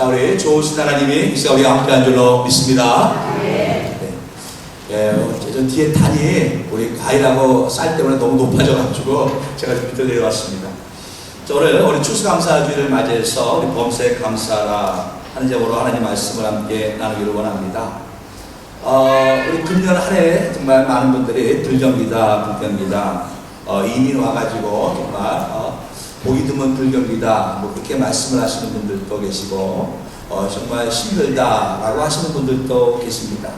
자, 우리 좋으신 하나님이 이 시간 우리가 함께한 줄로 믿습니다. 네. 저 뒤에 단이 우리 과일하고 쌀 때문에 너무 높아져가지고 제가 좀 밑에 내려왔습니다. 자, 오늘 우리 추수감사주일을 맞이해서 우리 범사에 감사라 하는 제목으로 하나님 말씀을 함께 나누기를 원합니다. 우리 금년 한 해 정말 많은 분들이 불경기다, 불경기다, 이민 와가지고 정말 보기 드문 불경기다, 뭐 그렇게 말씀을 하시는 분들도 계시고, 정말 힘들다라고 하시는 분들도 계십니다.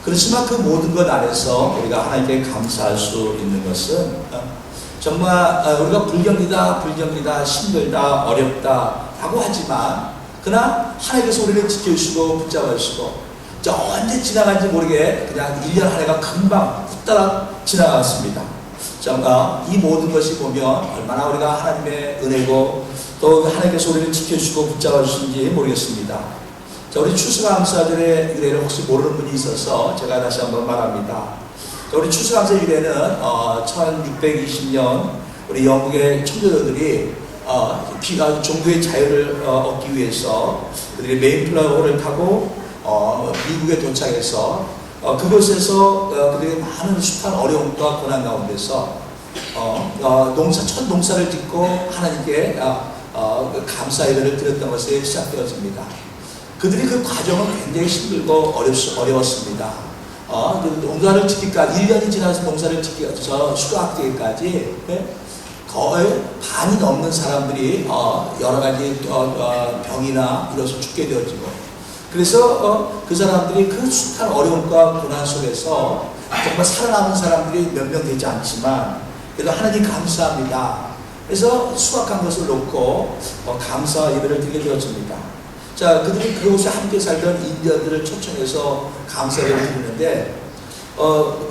그렇지만 그 모든 것 안에서 우리가 하나님께 감사할 수 있는 것은 정말 우리가 불경기다, 불경기다, 힘들다, 어렵다라고 하지만 그러나 하나님께서 우리를 지켜주시고 붙잡아주시고 언제 지나간지 모르게 그냥 1년 한 해가 금방 후딱 지나갔습니다. 이 모든 것이 보면 얼마나 우리가 하나님의 은혜고 또 하나님께서 우리를 지켜주시고 붙잡아 주신지 모르겠습니다. 자, 우리 추수감사절의 유래를 혹시 모르는 분이 있어서 제가 다시 한번 말합니다. 자, 우리 추수감사 유래는 1620년 우리 영국의 청교도들이 종교의 자유를 얻기 위해서 그들이 메인플라워를 타고 미국에 도착해서 그곳에서 그들이 많은 숱한 어려움과 고난 가운데서 첫 농사를 짓고 하나님께 감사 예배를 드렸던 것이 시작되어집니다. 그들이 그 과정은 굉장히 힘들고 어려웠습니다. 농사를 짓기까지 1년이 지나서 농사를 짓기까지 수확되기까지 거의 반이 넘는 사람들이 여러 가지 병이나 이것을 죽게 되어지고, 그래서 그 사람들이 그 숱한 어려움과 고난 속에서 정말 살아남은 사람들이 몇 명 되지 않지만 그래도 하나님 감사합니다. 그래서 수확한 것을 놓고 감사 예배를 드리게 되었습니다. 자, 그들이 그곳에 함께 살던 인디언들을 초청해서 감사 예배를 드리는데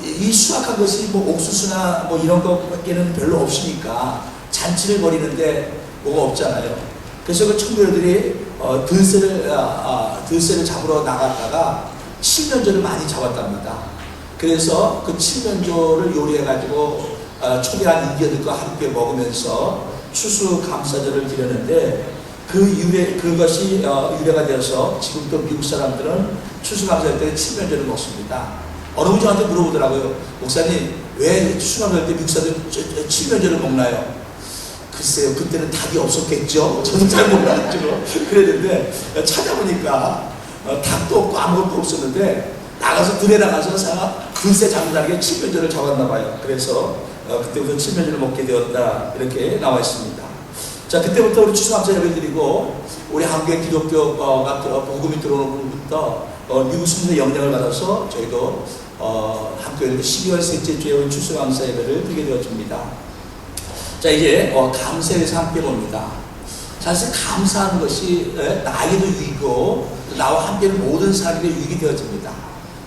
이 수확한 것이 뭐 옥수수나 뭐 이런 것밖에는 별로 없으니까 잔치를 벌이는데 뭐가 없잖아요. 그래서 그 청교도들이 들새를 잡으러 나갔다가 칠면조를 많이 잡았답니다. 그래서 그 칠면조를 요리해가지고 초기한 인디언들과 함께 먹으면서 추수감사절을 드렸는데 그것이 유래가 되어서 지금도 미국 사람들은 추수감사절 때 칠면조를 먹습니다. 어느 분이 저한테 물어보더라고요. 목사님, 왜 추수감사절 때 미국 사람들이 칠면조를 먹나요? 글쎄요, 그때는 닭이 없었겠죠? 저는 잘 몰라가지고 그랬는데 찾아보니까 닭도 없고 아무것도 없었는데 나가서 들에 나가서 들새 잡는다는 게 칠면조를 잡았나봐요. 그래서 그때부터 칠면조를 먹게 되었다, 이렇게 나와 있습니다. 자, 그때부터 우리 추수감사 예배 드리고 우리 한국의 기독교가 복음이 들어오는 부분부터 미국 순회 영향을 받아서 저희도 한국에 12월 셋째 주에 우리 추수감사 예배를 드리게 되었습니다. 자, 이제 감사에서 함께 봅니다. 사실 감사하는 것이 나에게도 유익이고 나와 함께하는 모든 사람에게 유익이 되어집니다.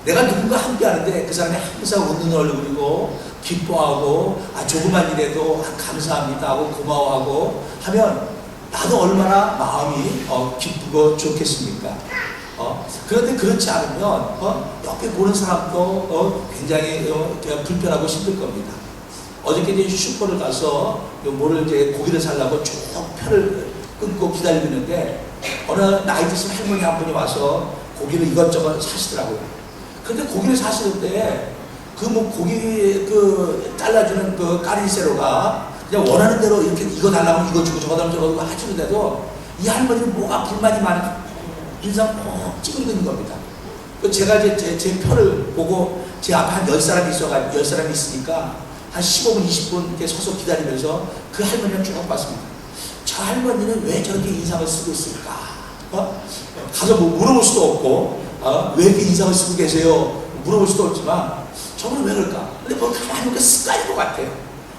내가 누군가 함께하는데 그 사람이 항상 웃는 얼굴이고 기뻐하고 조그만 일에도 감사합니다 하고 고마워하고 하면 나도 얼마나 마음이 기쁘고 좋겠습니까? 그런데 그렇지 않으면 옆에 보는 사람도 굉장히 불편하고 힘들 겁니다. 어저께 이제 슈퍼를 가서 뭐를 이제 고기를 사려고 쭉 표를 끊고 기다리고 있는데 어느 나이 드신 할머니 한 분이 와서 고기를 이것저것 사시더라고요. 그런데 고기를 사시는데 고기 잘라주는 그 까리세로가 그냥 원하는 대로 이렇게 이거 달라고 이거 주고 저거 달라고 저거 해주는데도 이 할머니는 뭐가 불만이 많은 인상 꼭 찌그러지는 겁니다. 제가 이제 제 표를 보고 제 앞에 한 10사람이 있으니까 한 15분, 20분 이렇게 서서 기다리면서 그 할머니를 쭉 봤습니다. 저 할머니는 왜 저렇게 인상을 쓰고 있을까? 가서 뭐 물어볼 수도 없고, 왜 이렇게 인상을 쓰고 계세요? 물어볼 수도 없지만, 저분은 왜 그럴까? 근데 뭐 가만히 보니까 습관인 것 같아요.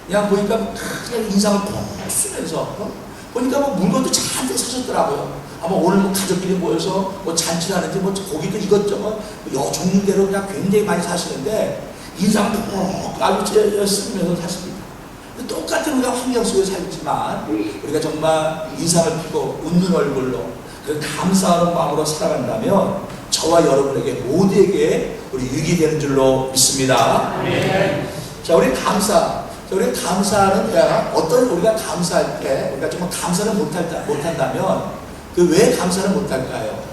그냥 보니까 그냥 인상을 푹 쓰면서, 보니까 뭐 물건도 잔뜩 사셨더라고요. 아마 오늘 뭐 가족끼리 모여서 뭐 잔치를 하는지 뭐 고기도 이것저것 종류대로 그냥 굉장히 많이 사시는데, 인상을 아주 쓰면서 사십니다. 똑같은 우리가 환경 속에 살지만 우리가 정말 인상을 피고 웃는 얼굴로 그 감사하는 마음으로 살아간다면 저와 여러분에게 모두에게 우리 유익이 되는 줄로 믿습니다. 자, 우리 감사는 우리가 감사할 때 우리가 정말 감사를 못한다면 그 왜 감사를 못할까요?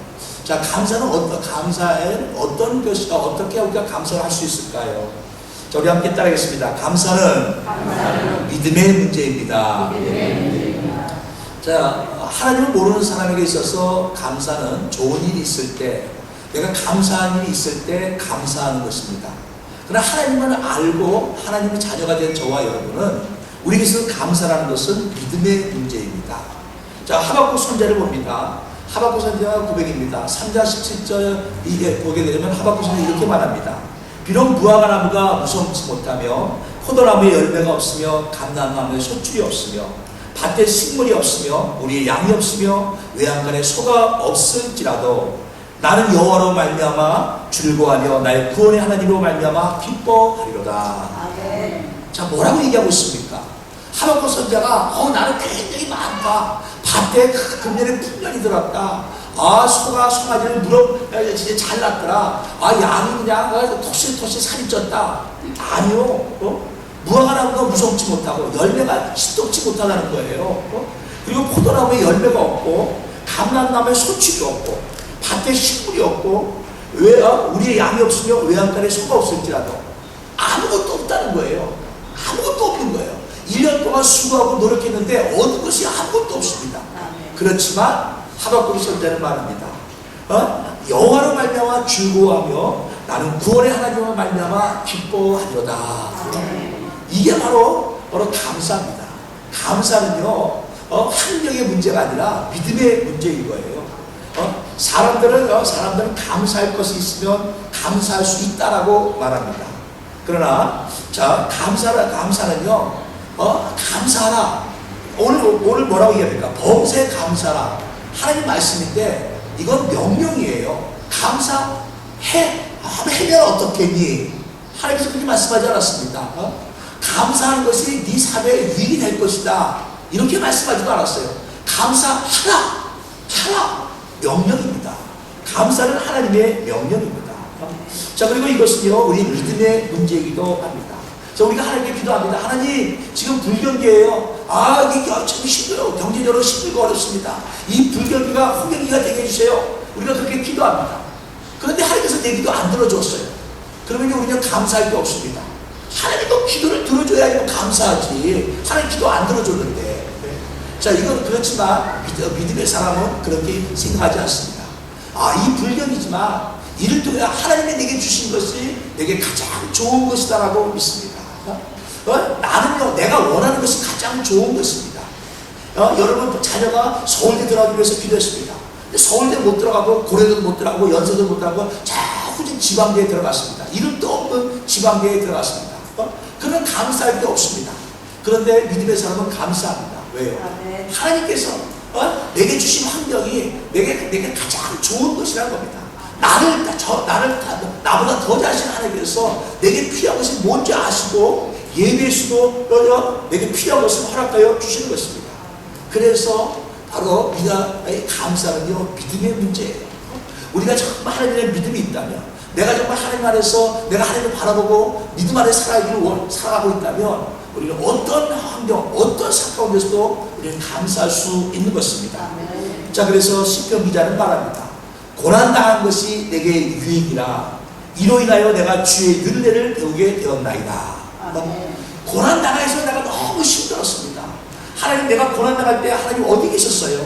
자, 감사에 어떤 것이, 어떻게 우리가 감사를 할 수 있을까요? 자, 우리 함께 따라하겠습니다. 감사는 믿음의 문제입니다. 자, 하나님을 모르는 사람에게 있어서 감사는 좋은 일이 있을 때, 내가 감사한 일이 있을 때 감사하는 것입니다. 그러나 하나님을 알고 하나님의 자녀가 된 저와 여러분은 우리에게서 감사라는 것은 믿음의 문제입니다. 자, 하박국 선지자를 봅니다. 하박국 선지자가 고백입니다. 3장 17절 이게 보게 되면 하박국 선지자가 이렇게 말합니다. 비록 무화과 나무가 무성치 못하며 포도나무에 열매가 없으며 감람나무에 소출이 없으며 밭에 식물이 없으며 우리의 양이 없으며 외양간에 소가 없을지라도 나는 여호와로 말미암아 즐거워하며 나의 구원의 하나님으로 말미암아 기뻐하리로다. 자, 뭐라고 얘기하고 있습니까? 하박국 선지자가 나는 굉장히 많다. 밭에 금년에 풍년이 들었다. 소가 송아지를 진짜 잘 났더라. 양이 그냥 톡실톡실 살이 쪘다. 아니요. 무화과 나무가 무성치 못하고 열매가 시덥지 못하다는 거예요. 그리고 포도나무에 열매가 없고 감람나무에 소출이 없고 밭에 식물이 없고 우리의 양이 없으며 외양간에 소가 없을지라도 아무것도 없다는 거예요. 아무것도 없는 거예요. 1년 동안 수고하고 노력했는데 얻은 것이 아무것도 없습니다. 그렇지만 하박국 선지자는 말합니다. 여호와로 말미암아 즐거워하며 나는 구원의 하나님으로 말미암아 기뻐하리로다. 이게 바로 감사입니다. 감사는요 학력의 문제가 아니라 믿음의 문제인 거예요. 사람들은 감사할 것이 있으면 감사할 수 있다라고 말합니다. 그러나 자, 감사는요 감사하라. 오늘 뭐라고 얘기합니까? 범세 감사라. 하나님 말씀인데 이건 명령이에요. 감사하면 어떻겠니? 하나님께서 그렇게 말씀하지 않았습니다. 감사하는 것이 네 삶에 유익이 될 것이다. 이렇게 말씀하지도 않았어요. 감사하라. 명령입니다. 감사는 하나님의 명령입니다. 자, 그리고 이것은요 우리 믿음의 문제이기도 합니다. 자, 우리가 하나님께 기도합니다. 하나님, 지금 불경기예요. 이게 참 힘들어요. 경제적으로 힘들고 어렵습니다. 이 불경기가 호경기가 되게 해주세요. 우리가 그렇게 기도합니다. 그런데 하나님께서 내 기도 안 들어줬어요. 그러면 우리는 감사할 게 없습니다. 하나님도 기도를 들어줘야지 감사하지. 하나님 기도 안 들어줬는데. 자, 이건 그렇지만 믿음의 사람은 그렇게 생각하지 않습니다. 이 불경이지만 이를 통해 하나님이 내게 주신 것이 내게 가장 좋은 것이다라고 믿습니다. 나는요 내가 원하는 것이 가장 좋은 것입니다. 여러분 자녀가 서울대 들어가기 위해서 기도했습니다. 근데 서울대 못 들어가고 고려도 못 들어가고 연세도 못 들어가고 자꾸 지방대에 들어갔습니다. 이름도 없는 지방대에 들어갔습니다. 그런 감사할 게 없습니다. 그런데 믿음의 사람은 감사합니다. 왜요? 하나님께서 내게 주신 환경이 내게 가장 좋은 것이라는 겁니다. 나보다 더 잘하신 하나님께서 내게 필요한 것이 뭔지 아시고 예배의 수도 내게 필요한 것을 허락하여 주시는 것입니다. 그래서 바로 감사는요 믿음의 문제예요. 우리가 정말 하나님의 믿음이 있다면, 내가 정말 하나님 안에서 내가 하나님을 바라보고 믿음 안에 살아가고 있다면 우리는 어떤 환경, 어떤 사건 가운데서도 우리는 감사할 수 있는 것입니다. 자, 그래서 시편 기자는 말합니다. 고난당한 것이 내게 유익이라 이로 인하여 내가 주의 윤례를 배우게 되었나이다. 고난당해서 내가 너무 힘들었습니다. 하나님, 내가 고난당할 때 하나님 어디 계셨어요?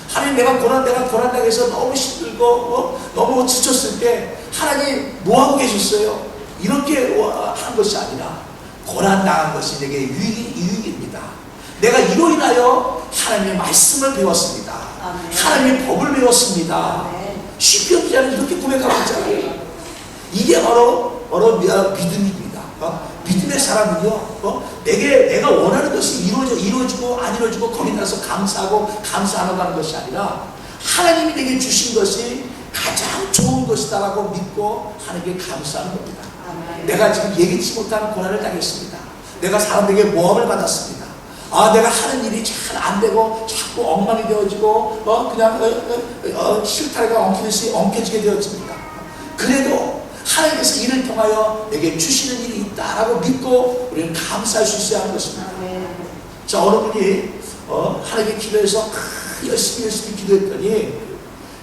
하나님, 내가 고난당해서 너무 힘들고 너무 지쳤을 때 하나님 뭐하고 계셨어요? 이렇게 한 것이 아니라 고난당한 것이 내게 유익입니다. 내가 이로 인하여 하나님의 말씀을 배웠습니다. 하나님의 법을 배웠습니다. 시편 기자는 이렇게 고백하고 있잖아요. 이게 바로 믿음입니다. 믿음의 사람은요, 내가 원하는 것이 이루어지고 안 이루어지고 거기에 따라서 감사하고 감사하는 하는 것이 아니라 하나님이 내게 주신 것이 가장 좋은 것이다라고 믿고 하나님께 감사하는 겁니다. 내가 지금 예기치 못하는 고난을 당했습니다. 내가 사람들에게 모함을 받았습니다. 내가 하는 일이 잘 안 되고 자꾸 엉망이 되어지고 실타래가 엉켜지게 되어집니다. 그래도 하나님께서 이를 통하여 내게 주시는 일이 있다라고 믿고 우리는 감사할 수 있어야 하는 것입니다. 자, 어느 분이 하나님께 기도해서 열심히 기도했더니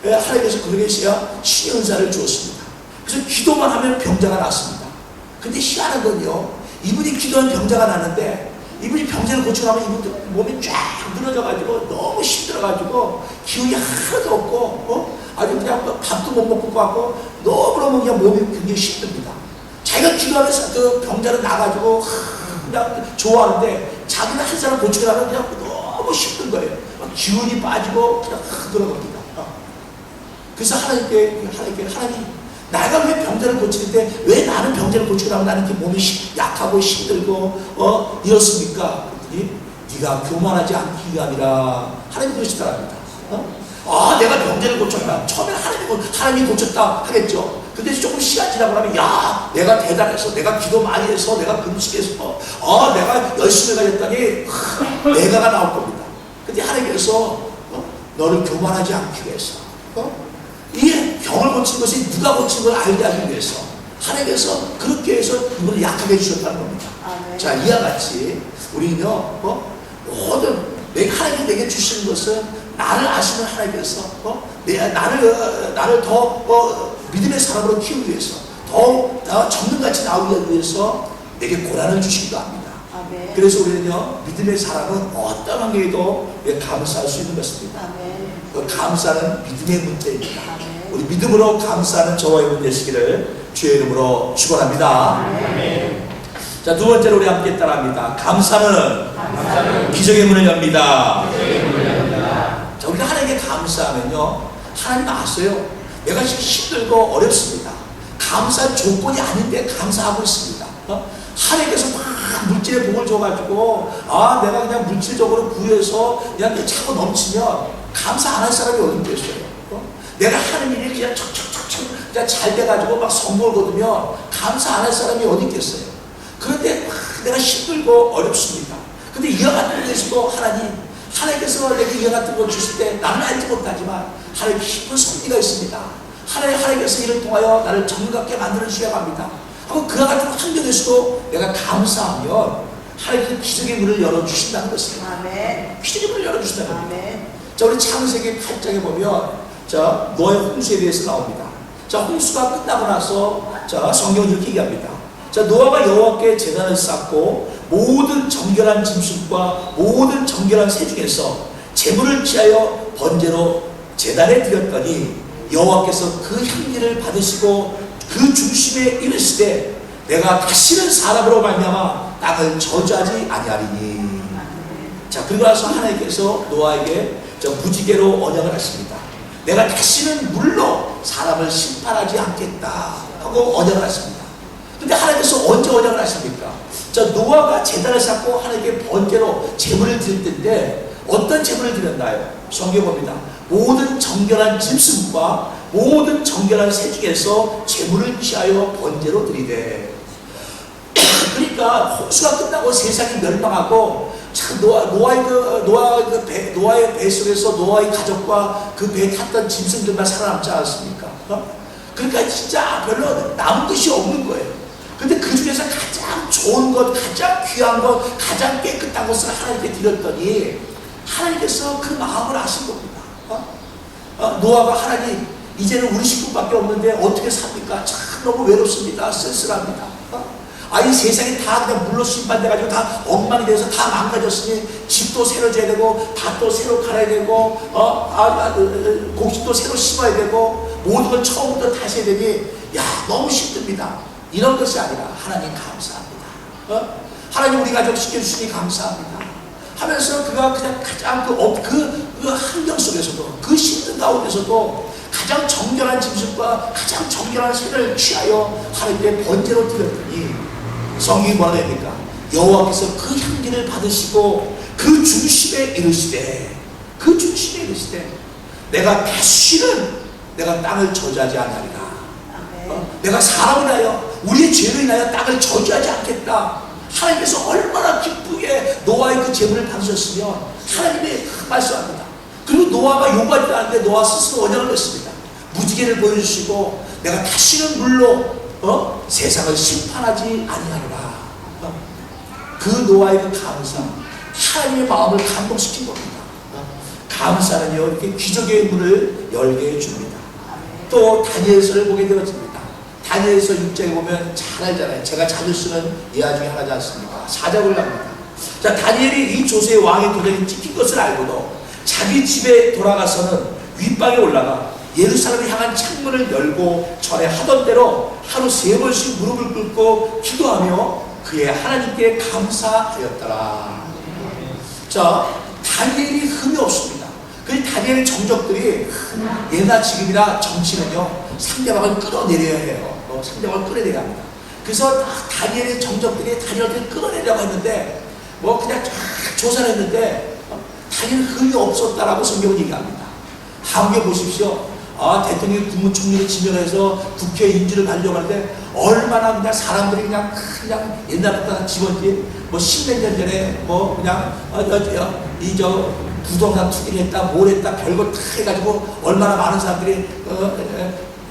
하나님께서 그에게 신의 은사를 주었습니다. 그래서 기도만 하면 병자가 났습니다. 근데 희한한 건요, 이분이 기도하면 병자가 났는데 이분이 병자를 고치고 나면 이분도 몸이 쫙 늘어져가지고 너무 힘들어가지고 기운이 하나도 없고 아주 그냥 밥도 못 먹고 가고 너무너무 그냥 몸이 굉장히 힘듭니다. 자기가 기도하면서 그 병자를 나가지고 그냥 좋아하는데 자기는 한 사람 고치고 나면 그냥 너무 힘든 거예요. 기운이 빠지고 그냥 들어갑니다. 그래서 하나님 내가 왜 병자를 고치는데 왜 나는 병자를 고치고 나면 나는 이렇게 몸이 약하고 힘들고 이렇습니까? 그랬더니 네가 교만하지 않기 위함이라 하나님이 그러시더랍니다. 내가 병자를 고쳤다. 처음에는 하나님이 고쳤다 하겠죠. 근데 조금 시간 지나고 나면 야, 내가 대단해서, 내가 기도 많이 해서, 내가 금식해서, 내가 열심히 가졌더니 내가가 나올 겁니다. 근데 하나님께서 너를 교만하지 않기 위해서 이 병을 고친 것이 누가 고친 걸 알게 하기 위해서 하나님께서 그렇게 해서 이분을 약하게 해주셨다는 겁니다. 자, 이와 같이 우리는요, 모든 하나님이 내게 주시는 것은 나를 아시는 하나님께서 나를 더 믿음의 사람으로 키우기 위해서 더 전능같이 나오기 위해서 내게 고난을 주시기도 합니다. 그래서 우리는요, 믿음의 사람은 어떤 관계에도 감사할 수 있는 것입니다. 그 감사는 믿음의 문제입니다. 우리 믿음으로 감사하는 저와 여러분 되시기를 주의 이름으로 축원합니다. 자, 두 번째로 우리 함께 따라합니다. 감사는 기적의 문을 엽니다. 자, 우리가 하나님께 감사하면요, 하나님 아세요. 내가 지금 힘들고 어렵습니다. 감사할 조건이 아닌데 감사하고 있습니다. 하나님께서 막 물질의 복을 줘가지고 내가 그냥 물질적으로 구해서 그냥 차고 넘치면 감사 안 할 사람이 어디 있겠어요? 내가 하는 일이 그냥 척척척척 그냥 잘 돼가지고 막 성공을 거두면 감사 안 할 사람이 어디 있겠어요? 그런데 내가 힘들고 어렵습니다. 근데 이와 같은 데서도 하나님께서 내게 이와 같은 걸 주실 때 나는 알지 못하지만 하나님 깊은 섭리가 있습니다. 하나님께서 이를 통하여 나를 정답게 만들어 주셔야 합니다. 하고 그와 같은 환경에서도 내가 감사하면 하나님께서 기적의 문을 열어주신다는 것입니다. 기적의 문을 열어주신다는 겁니다. 자, 우리 창세기 8장에 보면 노아의 홍수에 대해서 나옵니다. 자, 홍수가 끝나고 나서 성경은 이렇게 얘기합니다. 자, 노아가 여호와께 제단을 쌓고 모든 정결한 짐승과 모든 정결한 새 중에서 제물을 취하여 번제로 제단에 드렸더니 여호와께서 그 향기를 받으시고 그 중심에 이르시되 내가 다시는 사람으로 말미암아 땅을 저주하지 아니하리니. 자, 그리고 나서 하나님께서 노아에게 무지개로 언약을 하십니다. 내가 다시는 물로 사람을 심판하지 않겠다 하고 언약을 하십니다. 근데 하나님께서 언제 언약을 하십니까? 자, 노아가 제단을 쌓고 하나님께 번제로 제물을 드릴 텐데 어떤 제물을 드렸나요? 성경 봅니다. 모든 정결한 짐승과 모든 정결한 새 중에서 제물을 취하여 번제로 드리되. 그러니까 홍수가 끝나고 세상이 멸망하고 참 노아의 배 속에서 노아의 가족과 그 배에 탔던 짐승들만 살아남지 않았습니까? 그러니까 진짜 별로 남은 것이 없는 거예요. 근데 그 중에서 가장 좋은 것, 가장 귀한 것, 가장 깨끗한 것을 하나님께 드렸더니 하나님께서 그 마음을 아신 겁니다. 노아가 하나님, 이제는 우리 식구밖에 없는데 어떻게 삽니까? 참 너무 외롭습니다. 쓸쓸합니다. 이 세상이 다 그냥 물로 심판돼가지고 다 엉망이 돼서 다 망가졌으니 집도 새로 져야 되고 밭도 새로 갈아야 되고 곡식도 새로 심어야 되고 모든 걸 처음부터 다시 해야 되니 너무 힘듭니다. 이런 것이 아니라 하나님 감사합니다. 하나님 우리 가족 시켜주시니 감사합니다 하면서 그가 그냥 가장 그 환경 속에서도 그 힘든 가운데서도 가장 정결한 짐승과 가장 정결한 새를 취하여 하나님께 번제로 드렸더니 성경이 뭐라 합니까? 여호와께서 그 향기를 받으시고 그 중심에 이르시되 내가 다시는 내가 땅을 저주하지 않으리라. 내가 사람을 하여 우리의 죄로 인하여 땅을 저주하지 않겠다. 하나님께서 얼마나 기쁘게 노아의 그 제물을 받으셨으면 하나님이 말씀합니다. 그리고 노아가 요구하지 않는데 노아 스스로 언약을 했습니다. 무지개를 보여주시고 내가 다시는 물로 세상을 심판하지 아니하리라. 그 노아의 그 감사, 하나님의 마음을 감동시킨 겁니다. 감사는요, 이렇게 기적의 문을 열게 해줍니다. 또 다니엘서를 보게 되었습니다. 다니엘서 6장에 보면 잘 알잖아요. 제가 자주 쓰는 예화 중에 하나지 않습니까? 사자굴 갑니다. 자, 다니엘이 이 조세의 왕의 도장이 찍힌 것을 알고도 자기 집에 돌아가서는 윗방에 올라가 예루살렘을 향한 창문을 열고 전에 하던 대로 하루 3번씩 무릎을 꿇고 기도하며 그의 하나님께 감사하였더라. 자, 다니엘이 흠이 없습니다. 그 다니엘의 정적들이 예나 지금이나 정치는요, 상대방을 끌어내려야 해요. 상대방을 끌어내려야 합니다. 그래서 다니엘의 정적들이 다니엘을 끌어내려고 했는데 그냥 쫙 조사를 했는데 다니엘 흠이 없었다라고 성경은 얘기합니다. 한국에 보십시오. 대통령이 국무총리를 지명해서 국회 인준을 받으려고 하는데 얼마나 그냥 사람들이 그냥 옛날부터 집었지. 10몇 년 전에 부동산 투기를 했다, 뭘 했다, 별거 다 해가지고 얼마나 많은 사람들이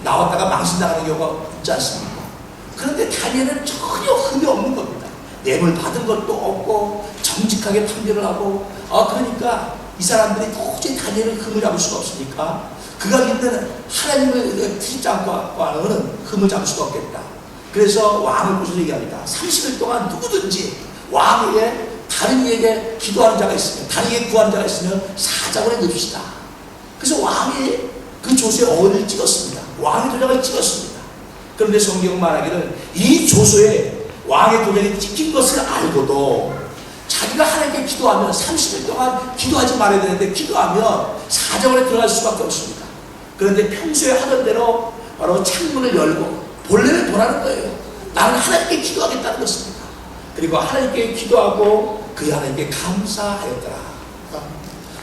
나왔다가 망신당하는 경우가 있지 않습니까? 그런데 다니엘은 전혀 흠이 없는 겁니다. 뇌물 받은 것도 없고 정직하게 판결을 하고 그러니까 이 사람들이 도저히 다니엘은 흠을 잡을 수가 없으니까 그가 믿는 하나님을 믿지 않고는 흠을 잡을 수가 없겠다. 그래서 왕을 보셔서 얘기합니다. 30일 동안 누구든지 왕에게 다른 이에게 기도하는 자가 있으면, 다른 이에게 구하는 자가 있으면 사자굴에 넣읍시다. 그래서 왕이 그 조서에 어디를 찍었습니다. 왕의 도장을 찍었습니다. 그런데 성경은 말하기를 이 조서에 왕의 도장이 찍힌 것을 알고도 자기가 하나님께 기도하면 30일 동안 기도하지 말아야 되는데 기도하면 사자굴에 들어갈 수밖에 없습니다. 그런데 평소에 하던 대로 바로 창문을 열고 본래를 보라는 거예요. 나는 하나님께 기도하겠다는 것입니다. 그리고 하나님께 기도하고 그 하나님께 감사하였더라.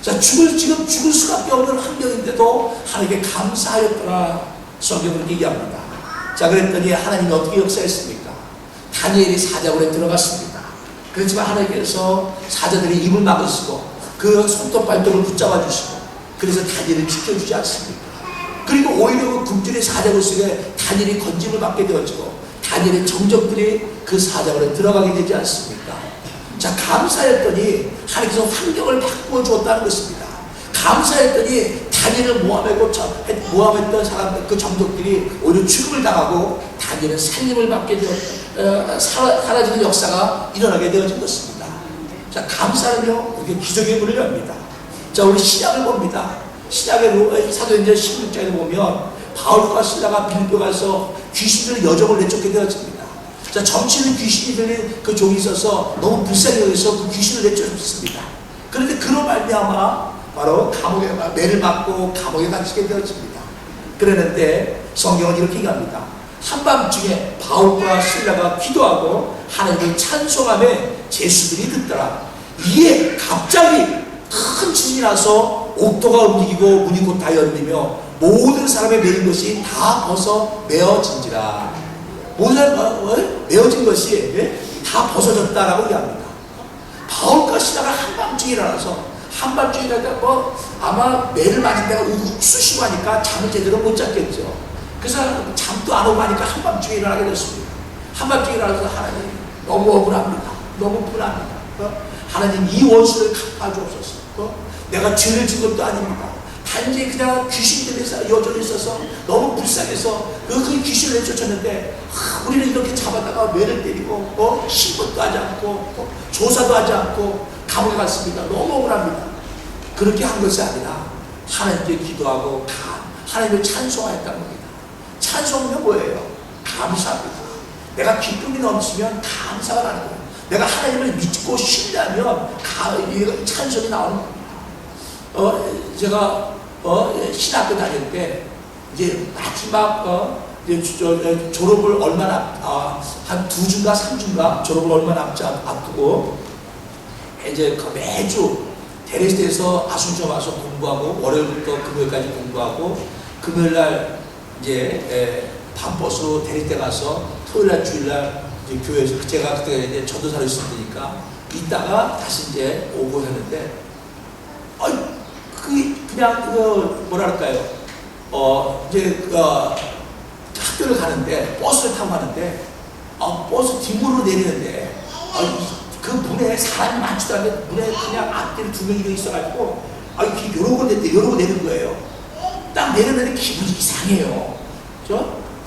자, 지금 죽을 수밖에 없는 환경인데도 하나님께 감사하였더라. 성경은 얘기합니다. 자, 그랬더니 하나님이 어떻게 역사했습니까? 다니엘이 사자굴에 들어갔습니다. 그렇지만 하나님께서 사자들이 입을 막으시고 그 손톱 발톱을 붙잡아 주시고 그래서 다니엘을 지켜주지 않습니까? 그리고 오히려 그 굶주린 사자굴 속에 다니엘이 건짐을 받게 되어지고 다니엘의 정적들이 그 사자굴에 들어가게 되지 않습니까? 자, 감사했더니 하나님께서 환경을 바꾸어 주었다는 것입니다. 감사했더니 다니엘을 모함했던 사람들, 그 정적들이 오히려 죽음을 당하고 다니엘은 살림을 받게 되어 사라지는 역사가 일어나게 되어진 것입니다. 자, 감사는요, 이렇게 기적의 문을 엽니다. 자, 우리 신약을 봅니다. 신약의 사도행전 16장에 보면 바울과 실라가 빌립보 가서 귀신들의 여정을 내쫓게 되었습니다. 자, 점치는 귀신이 들린 그 종이 있어서 너무 불쌍히 여기서 그 귀신을 내쫓았습니다. 그런데 그로 말미암아 바로 감옥에 매를 맞고 감옥에 갇히게 되었습니다. 그러는데 성경은 이렇게 얘기합니다. 한밤중에 바울과 실라가 기도하고 하나님을 찬송하며 제수들이 듣더라. 이에 갑자기 큰 지진이 나서 옥토가 움직이고 문이 곧 다 열리며 모든 사람의 매인 것이 다 벗어 메어진지라. 모든 사람 메어진 것이 다 벗어졌다라고 얘기합니다. 바울과 실라가 한밤중에 일어나서 한밤중에 일어나서 아마 매를 맞은 데가 욱수시고 하니까 잠을 제대로 못 잤겠죠. 그래서 잠도 안 오고 하니까 한밤중에 일어나게 됐습니다. 한밤중에 일어나서 하나님 너무 억울합니다. 너무 분합니다. 하나님 이 원수를 갚아주옵소서. 내가 죄를 진 것도 아닙니다. 단지 그냥 귀신들이 여전히 있어서 너무 불쌍해서 그 귀신을 내쫓았는데 우리는 이렇게 잡았다가 매를 때리고 신고도 하지 않고 조사도 하지 않고 감옥에 갔습니다. 너무 억울합니다. 그렇게 한 것이 아니라 하나님께 기도하고 하나님을 찬송하였다는 겁니다. 찬송은 뭐예요? 감사합니다. 내가 기쁨이 넘치면 감사가 나는 거예요. 내가 하나님을 믿고 신뢰하면 찬송이 나오는 겁니다. 제가 신학교 다닐 때 이제 마지막 졸업을 얼마나 한 2주인가 3주인가 졸업을 얼마나 앞두고 이제 매주 대리스에서 아순천 와서 공부하고 월요일부터 금요일까지 공부하고 금요일날 이제 밤버스로 대리대 가서 토요일날 주일날 이제 교회에서 제가 그때 이제 전도사로 있었으니까 이따가 다시 이제 오고 했는데 그냥 뭐랄까요? 이제 학교를 가는데 버스를 타고 가는데 버스 뒷문으로 내리는데 그 문에 사람이 많지도 않은데 문에 그냥 앞뒤로 2명이 있어가지고 이렇게 요러고 내는데 요러고 내는 거예요. 딱 내렸는데 기분이 이상해요.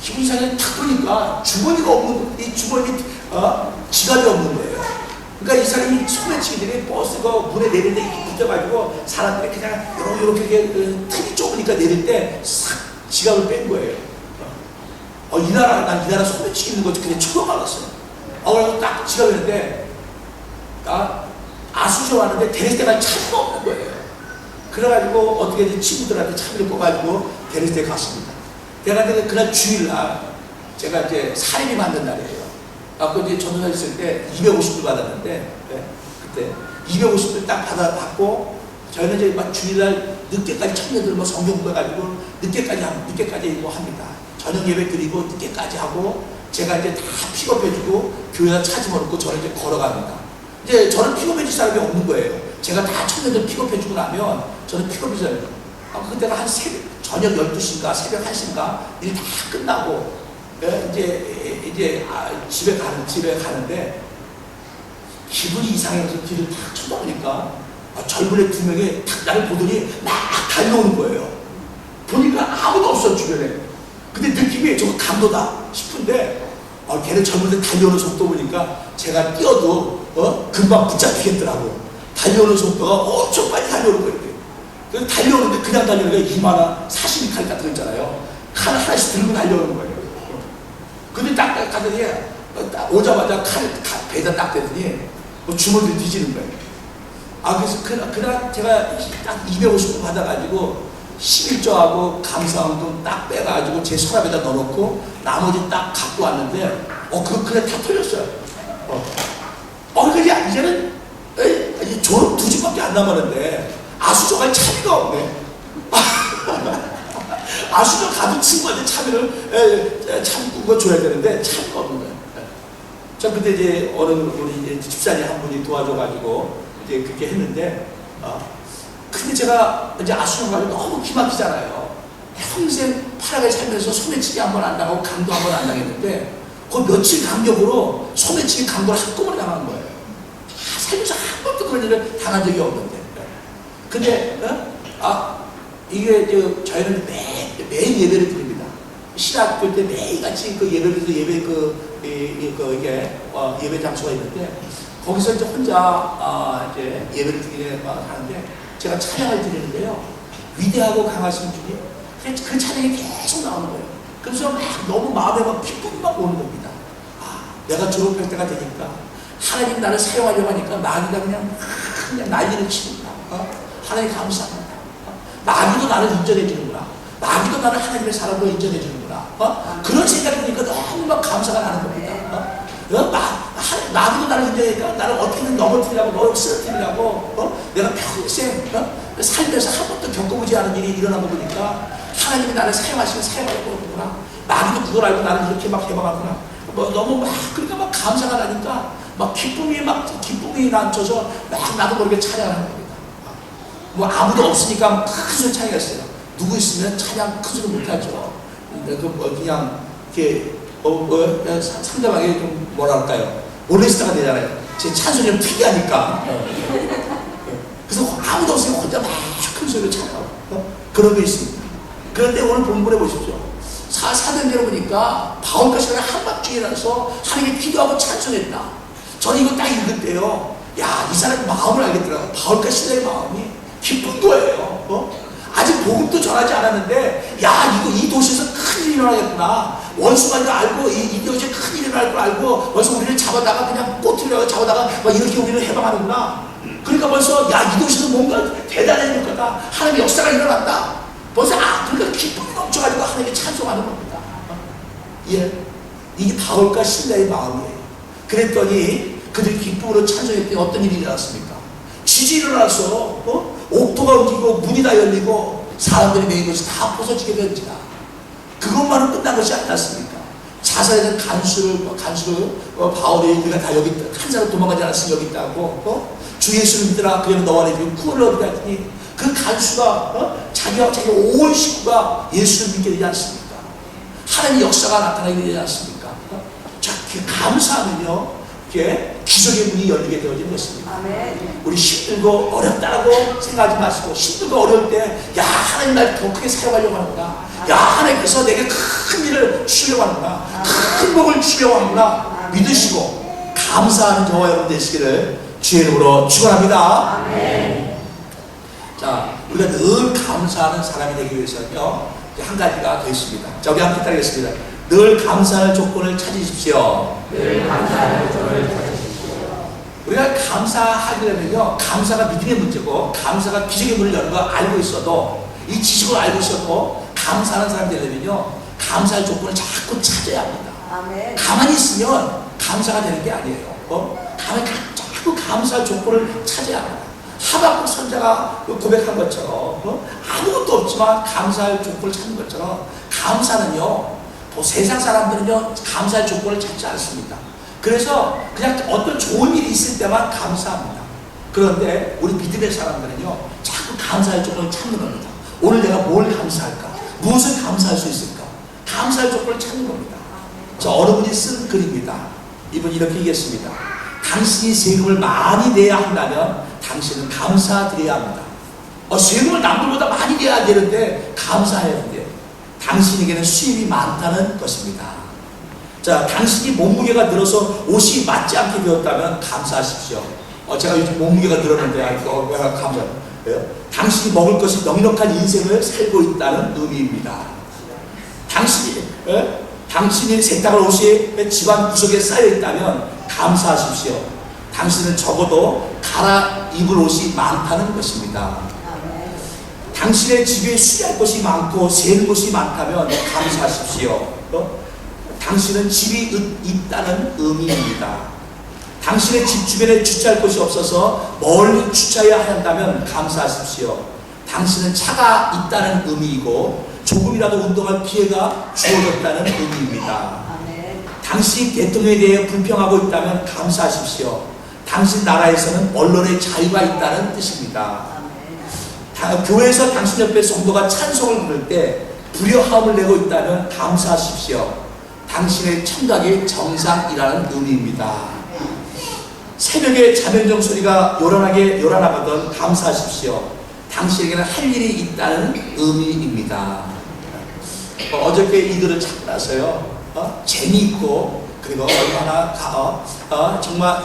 기분이 이상해. 탁 보니까 주머니가 없는, 이 주머니, 지갑이 없는 거예요. 그러니까 이 사람이 소매치기들이 버스가 문에 내릴 때 붙어가지고 사람들이 그냥 요렇게 틈이 좁으니까 내릴 때 싹 지갑을 뺀 거예요. 난 이 나라 소매치기 있는 거 그냥 처음 알았어요. 그래서 딱 지갑을 했는데, 아수저 왔는데 데릴 때가 차가 없는 거예요. 그래가지고 어떻게 이제 친구들한테 차비를 뽑아가지고 데릴 때 갔습니다. 내가 그날 주일날 제가 이제 사립이 만든 날이에요. 그 이제 전도사 있을 때 250불 받았는데, 그때 250불 딱 받고, 저희는 이제 막 주일날 늦게까지 청년들 뭐 성경 공부해가지고 늦게까지 뭐 합니다. 저녁 예배 드리고 늦게까지 하고, 제가 이제 다 픽업해주고, 교회에 차 집어넣고 저는 이제 걸어갑니다. 이제 저는 픽업해줄 사람이 없는 거예요. 제가 다 청년들 픽업해주고 나면 저는 픽업해줘요. 그때가 한 저녁 12시인가 새벽 1시인가 일 다 끝나고, 이제 집에 가는데 기분이 이상해서 뒤를 탁 쳐다보니까 젊은 애 2명이 탁 나를 보더니 막 달려오는 거예요. 보니까 아무도 없어 주변에. 근데 느낌이 저거 강도다 싶은데 걔네 젊은 애 달려오는 속도 보니까 제가 뛰어도 금방 붙잡히겠더라고. 달려오는 속도가 엄청 빨리 달려오는 거예요. 그래서 달려오는데 그냥 달려오는 게 이만한 사시미 칼 같은 거 있잖아요. 칼 하나씩 들고 달려오는 거예요. 근데 딱 가더니 오자마자 칼 배에다 딱 대더니 주머니를 뒤지는 거예요. 그래서 그날 제가 딱 250원 받아가지고 11조하고 감사원금 딱 빼가지고 제 서랍에다 넣어놓고 나머지 딱 갖고 왔는데 그래 다 털렸어요. 그러니까 이제는 졸업 2집밖에 안 남았는데 아수저갈 차비가 없네. 아수저 가도 친구한테 차비를 참고 줘야 되는데 차비가 없는 거예요. 근데 이제 우리 집사님 한 분이 도와줘가지고 이제 그렇게 했는데, 근데 제가 이제 아수저 가지고 너무 기막히잖아요. 평생 파랗게 살면서 소매치기 한 번 안 당하고 강도 한 번 안 당했는데, 그 며칠 간격으로 소매치기 강도를 한꺼번에 당한 거예요. 살면서 한 번도 그런 일을 당한 적이 없는데. 근데, 이게 저희는 매일 예배를 드립니다. 신학교 때 매일같이 그 예배에서 이게 예배 장소가 있는데, 거기서 이제 혼자 이제 예배를 드리게 하는데, 제가 찬양을 드리는데요. 위대하고 강하신 주님, 그 찬양이 계속 나오는 거예요. 그래서 막 너무 마음에 막 기쁨이 막 오는 겁니다. 내가 졸업할 때가 되니까 하나님 나를 사용하려고 하니까 마귀가 그냥 난리를 치는구나. 하나님 감사합니다. 마귀도 나를 인정해 주는구나. 마귀도 나를 하나님의 사람으로 인정해 주는구나. 그런 생각이 드니까 너무 막 감사가 나는 겁니다. 마귀도 나를 인정하니까 나를 어떻게든 넘어뜨리려고, 너를 쓰러뜨리려고, 내가 평생 살면서 한 번도 겪어보지 않은 일이 일어난 거 보니까 하나님이 나를 사용하시면 사용하려고 그러는구나. 마귀도 그걸 알고 나를 이렇게 막 해방하구나. 너무 그러니까 막 감사가 나니까 기쁨이 넘쳐서 막 나도 모르게 찬양을 하는 겁니다. 아무도 없으니까 큰 소리 찬양했어요. 누구 있으면 찬양 큰 소리 못하죠. 그냥 이렇게 상대방이 좀 뭐랄까요, 몰래스타가 되잖아요. 제 찬송이 좀 특이하니까. 그래서 아무도 없으면 혼자 막 큰 소리로 찬양하고 그런 게 있습니다. 그런데 오늘 본문에 보십시오. 사도행전을 보니까 바울과 시라가 한밤중에 일어나서 하나님께 기도하고 찬송했다. 저는 이거 딱 읽을 때요, 이 사람 마음을 알겠더라고요. 바울과 시라의 마음이 기쁜 거예요. 아직 복음도 전하지 않았는데, 이 도시에서 큰일이 일어나겠구나. 원수가 이거 알고, 이 도시에 큰일이 일어날 걸 알고, 벌써 우리를 잡아다가 그냥 꼬투리로 잡아다가 막 이렇게 우리를 해방하는구나. 그러니까 벌써, 이 도시에서 뭔가 대단해질 거다. 하나님의 역사가 일어난다. 벌써, 그러니까 기쁨이 넘쳐가지고 하나님께 찬송하는 겁니다. 이게 바울과 신라의 마음이에요. 그랬더니, 그들이 기쁨으로 찬송했더니 어떤 일이 일어났습니까? 지진이 일어나서, 옥토가 움직이고 문이 다 열리고 사람들이 매인 것이 다 부서지게 된지라. 그것만은 끝난 것이 아니었습니까? 자살에 대한 간수를 바울이 우리가 다 여기 있다. 한 사람 도망가지 않았으니 여기 있다고. 주 예수를 믿으라. 그러면 너와 내 집이 구원을 얻게 하더니 그 간수가 자기 온 식구가 예수를 믿게 되지 않습니까? 하나님의 역사가 나타나게 되지 않습니까? 자, 그 감사하면요, 이렇게 기적의 문이 열리게 되어지는 것입니다. 아멘. 우리 힘들고 어렵다고 생각하지 마시고, 힘들고 어려울 때, 야, 하나님 날 더 크게 사용하려고 하는구나. 야, 하나님께서 내게 큰 일을 주려고 하는구나. 큰 복을 주려고 하는구나. 믿으시고 감사하는 저와 여러분 되시기를 주의 이름으로 축원합니다. 아멘. 자, 우리가 늘 감사하는 사람이 되기 위해서는요, 한 가지가 더 있습니다. 자, 우리 함께 따르겠습니다. 늘 감사할 조건을 찾으십시오. 늘 감사할 조건을 찾으십시오. 우리가 감사하려면요, 감사가 믿음의 문제고, 감사가 기적의 문을 여는 거 알고 있어도, 이 지식을 알고 있어도 감사하는 사람이 되려면요, 감사할 조건을 자꾸 찾아야 합니다. 아멘. 가만히 있으면 감사가 되는 게 아니에요. 가만히 자꾸 감사할 조건을 찾아야 합니다. 하박국 선자가 고백한 것처럼, 아무것도 없지만 감사할 조건을 찾는 것처럼, 감사는요, 세상 사람들은요, 감사할 조건을 찾지 않습니다. 그래서 그냥 어떤 좋은 일이 있을 때만 감사합니다. 그런데 우리 믿음의 사람들은요, 자꾸 감사할 조건을 찾는 겁니다. 오늘 내가 뭘 감사할까? 무엇을 감사할 수 있을까? 감사할 조건을 찾는 겁니다. 자, 어느 분이 쓴 글입니다. 이분이 이렇게 얘기했습니다. 당신이 세금을 많이 내야 한다면 당신은 감사드려야 합니다. 세금을 남들보다 많이 내야 되는데 감사해야 한대요. 당신에게는 수입이 많다는 것입니다. 자, 당신이 몸무게가 늘어서 옷이 맞지 않게 되었다면 감사하십시오. 제가 요즘 몸무게가 늘었는데 감사해요. 당신이 먹을 것이 넉넉한 인생을 살고 있다는 의미입니다. 당신이 세탁할 옷이 집안 구석에 쌓여 있다면 감사하십시오. 당신은 적어도 갈아입을 옷이 많다는 것입니다. 당신의 집에 수리할 것이 많고 세는 것이 많다면 감사하십시오. 당신은 집이 있다는 의미입니다. 당신의 집 주변에 주차할 곳이 없어서 멀리 주차해야 한다면 감사하십시오. 당신은 차가 있다는 의미이고 조금이라도 운동할 기회가 주어졌다는 의미입니다. 당신이 대통령에 대해 불평하고 있다면 감사하십시오. 당신 나라에서는 언론의 자유가 있다는 뜻입니다. 교회에서 당신 옆에 성도가 찬송을 부를 때 불효함을 내고 있다면 감사하십시오. 당신의 청각이 정상이라는 의미입니다. 새벽에 자면정 소리가 요란하거든 감사하십시오. 당신에게는 할 일이 있다는 의미입니다. 어저께 이 글을 찾고 나서요, 재미있고 그리고 얼마나 정말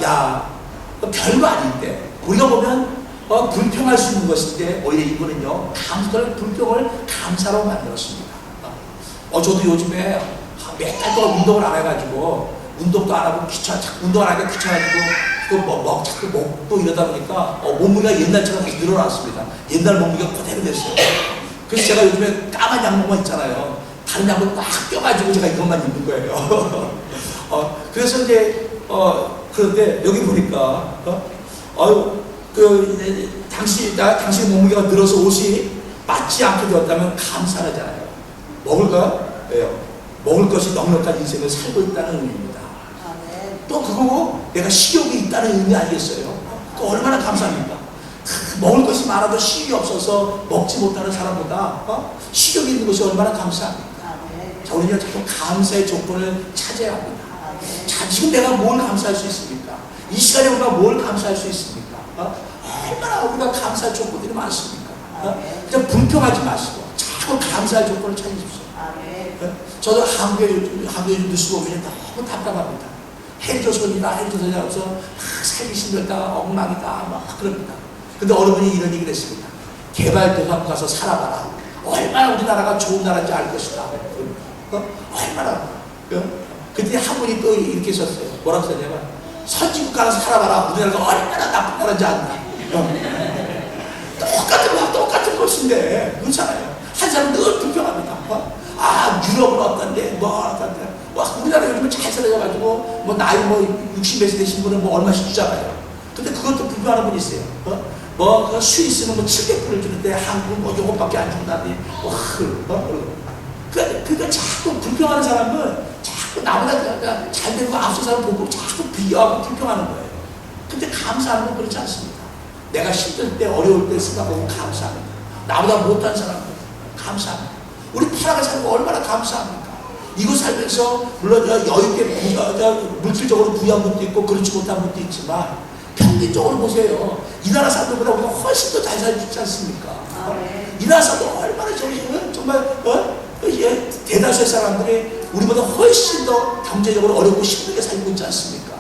별거 아닌데 우리가 보면 불평할 수 있는 것인데 오히려 이분은요, 불평을 감사로 만들었습니다. 저도 요즘에 몇 달 동안 운동을 안 해가지고 운동도 안 하고 운동 안 하니까 귀찮아지고 자꾸 먹고 이러다 보니까 몸무게가 옛날처럼 다시 늘어났습니다. 옛날 몸무게가 그대로 됐어요. 그래서 제가 요즘에 까만 양복만 있잖아요. 다른 양복 막 껴가지고 제가 이것만 입는 거예요. 그래서 이제 그런데 여기 보니까 당신의 몸무게가 늘어서 옷이 맞지 않게 되었다면 감사하잖아요. 먹을까요? 왜요? 먹을 것이 넉넉한 인생을 살고 있다는 의미입니다. 또 그거고 내가 식욕이 있다는 의미 아니겠어요? 또 얼마나 감사합니까? 먹을 것이 많아도 식욕이 없어서 먹지 못하는 사람보다 식욕이 있는 것이 얼마나 감사합니까? 자, 우리는 자꾸 감사의 조건을 찾아야 합니다. 자, 지금 내가 뭘 감사할 수 있습니까? 이 시간에 우리가 뭘 감사할 수 있습니까? 얼마나 우리가 감사할 조건들이 많습니까? 그냥 불평하지 마시고 자꾸 감사할 조건을 찾으십시오. 저도 한국에 뉴스 보면 너무 답답합니다. 헬조선이다 하면서 살기 힘들다, 엉망이다 막 그럽니다. 근데 어느 분이 이런 얘기를 했습니다. 개발도상 가서 살아봐라. 얼마나 우리나라가 좋은 나라인지 알 것이다. 얼마나. 그때 한 분이 또 이렇게 썼어요. 뭐라고 썼냐면 선진국 가서 살아봐라. 우리나라가 얼마나 나쁜 나라인지 안다. 똑같은 것인데 그렇잖아요. 한 사람은 늘 불평합니다. 유럽은 어떤데, 어떤데. 우리나라 요즘은 잘 살아가지고, 나이 60몇 되신 분은 얼마씩 주잖아요. 근데 그것도 불평하는 분이 있어요. 스위스는 700불을 주는데 한국은 요것밖에 안 준다니. 그러니까 자꾸 불평하는 사람은 자꾸 나보다 잘 되는 거 앞서 사람 보고 자꾸 비교하고 불평하는 거예요. 근데 감사하는 건 그렇지 않습니다. 내가 힘들 때, 어려울 때 생각하고 감사합니다. 나보다 못한 사람은 감사합니다. 우리 파라가 사는 거 얼마나 감사합니까? 이거 살면서 물론 여유있게 물질적으로 부유한 분도 있고 그렇지 못한 분도 있지만 평균적으로 보세요. 이 나라 사람들보다 우리가 훨씬 더 잘 살지 않습니까? 이 나라 사람들 얼마나 정말 대다수의 사람들이 우리보다 훨씬 더 경제적으로 어렵고 힘들게 살고 있지 않습니까?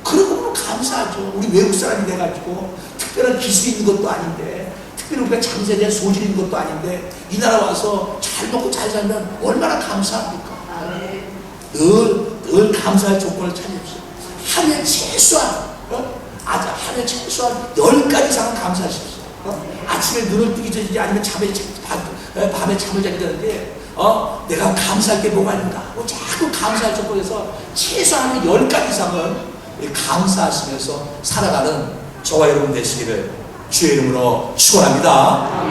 그러고 보면 감사하죠. 우리 외국 사람이 돼가지고 특별한 기술이 있는 것도 아닌데, 특별히 우리가 장사에 대한 소질이 있는 것도 아닌데, 이 나라 와서 잘 먹고 잘 살면 얼마나 감사합니까? 늘 감사의 조건을 찾으십시오. 하루에 최소한 하루에 최소한 10가지 이상은 감사하십시오. 아침에 눈을 뜨기 전이지 아니면 밤에 잠을 자게 되는데 내가 감사할 게 뭐가 있는가 자꾸 감사할 조건에서 최소한 10가지 이상은 감사하시면서 살아가는 저와 여러분 되시기를 주의 이름으로 축원합니다.